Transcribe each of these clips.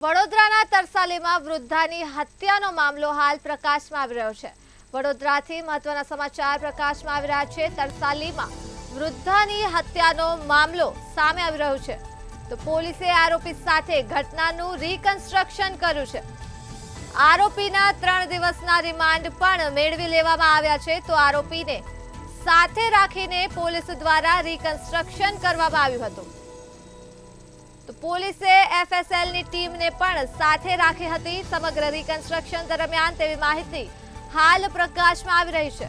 વડોદરાના તરસાલીમાં વૃદ્ધાની હત્યાનો મામલો હાલ પ્રકાશમાં આવી રહ્યો છે। વડોદરાથી મહત્વના સમાચાર પ્રકાશમાં આવી રહ્યા છે। તરસાલીમાં વૃદ્ધાની હત્યાનો મામલો સામે આવી રહ્યો છે તો પોલીસે આરોપી સાથે ઘટનાનું રિકન્સ્ટ્રક્શન કર્યું છે। આરોપીના 3 દિવસના રિમાન્ડ પણ મેળવી લેવામાં આવ્યા છે તો આરોપીને સાથે રાખીને પોલીસ દ્વારા રિકન્સ્ટ્રક્શન કરવામાં આવ્યું હતું। પોલીસે એફએસએલની ટીમને પણ સાથે રાખી હતી। સમગ્ર રિકન્સ્ટ્રક્શન દરમિયાન તેવી માહિતી હાલ પ્રકાશમાં આવી રહી છે।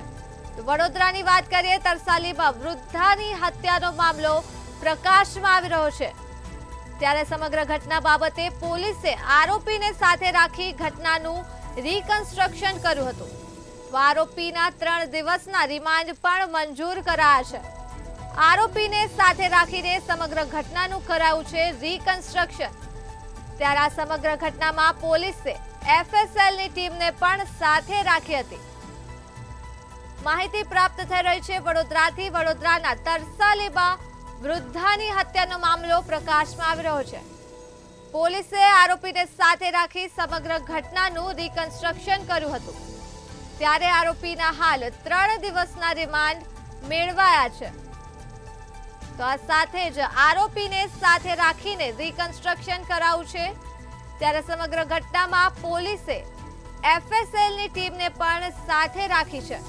તો વડોદરાની વાત કરીએ, તરસાલીમાં વૃદ્ધાની હત્યાનો મામલો પ્રકાશમાં આવી રહ્યો છે ત્યારે સમગ્ર ઘટના બાબતે પોલીસે આરોપીને સાથે રાખી ઘટનાનું રિકન્સ્ટ્રક્શન કર્યું હતું તો આરોપીના 3 દિવસના રિમાન્ડ પણ મંજૂર કરાયા છે। આરોપીને સાથે રાખીને સમગ્ર ઘટનાનું કરાયું છે રિકન્સ્ટ્રક્શન। ત્યારે આ સમગ્ર ઘટનામાં પોલીસે એફએસએલની ટીમને પણ સાથે રાખી હતી। માહિતી પ્રાપ્ત થઈ રહી છે વડોદરાથી। વડોદરાના તરસાલીમાં વૃદ્ધાની હત્યાનો મામલો પ્રકાશમાં આવી રહ્યો છે। પોલીસે આરોપીને સાથે રાખી સમગ્ર ઘટનાનું રિકન્સ્ટ્રક્શન કર્યું હતું ત્યારે આરોપીના હાલ 3 દિવસના રિમાન્ડ મેળવાયા છે। તો આ સાથે જ આરોપીને સાથે રાખીને રિકન્સ્ટ્રક્શન કરાયું છે ત્યારે સમગ્ર ઘટનામાં પોલીસે એફએસએલની ટીમને પણ સાથે રાખી છે।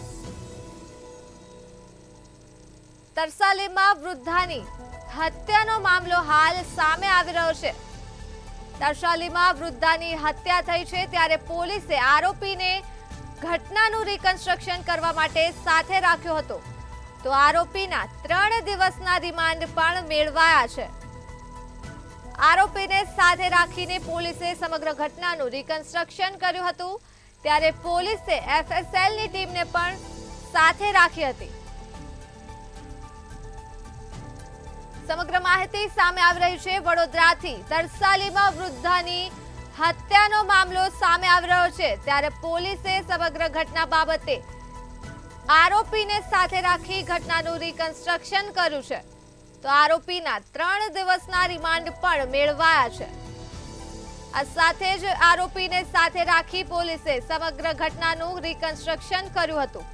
તરસાલીમાં વૃદ્ધાની હત્યાનો મામલો હાલ સામે આવી રહ્યો છે। તરસાલીમાં વૃદ્ધાની હત્યા થઈ છે ત્યારે પોલીસે આરોપીને ઘટનાનું રિકન્સ્ટ્રક્શન કરવા માટે સાથે રાખ્યો હતો તો આરોપીના 3 દિવસના રિમાન્ડ પણ મેળવાયા છે। આરોપીને સાથે રાખીને પોલીસે સમગ્ર ઘટનાનું રિકન્સ્ટ્રક્શન કર્યું હતું ત્યારે પોલીસે એફએસએલની ટીમને પણ સાથે રાખી હતી। સમગ્ર માહિતી સામે આવી રહી છે વડોદરાથી। તરસાલીમાં વૃદ્ધાની હત્યાનો મામલો સામે આવી રહ્યો છે ત્યારે પોલીસે સમગ્ર ઘટના બાબતે આરોપીને સાથે રાખી ઘટનાનું રિકન્સ્ટ્રક્શન કર્યું છે તો આરોપીના 3 દિવસના રિમાન્ડ પણ મેળવાયા છે। આ સાથે જ આરોપીને સાથે રાખી પોલીસે સમગ્ર ઘટનાનું રિકન્સ્ટ્રક્શન કર્યું હતું।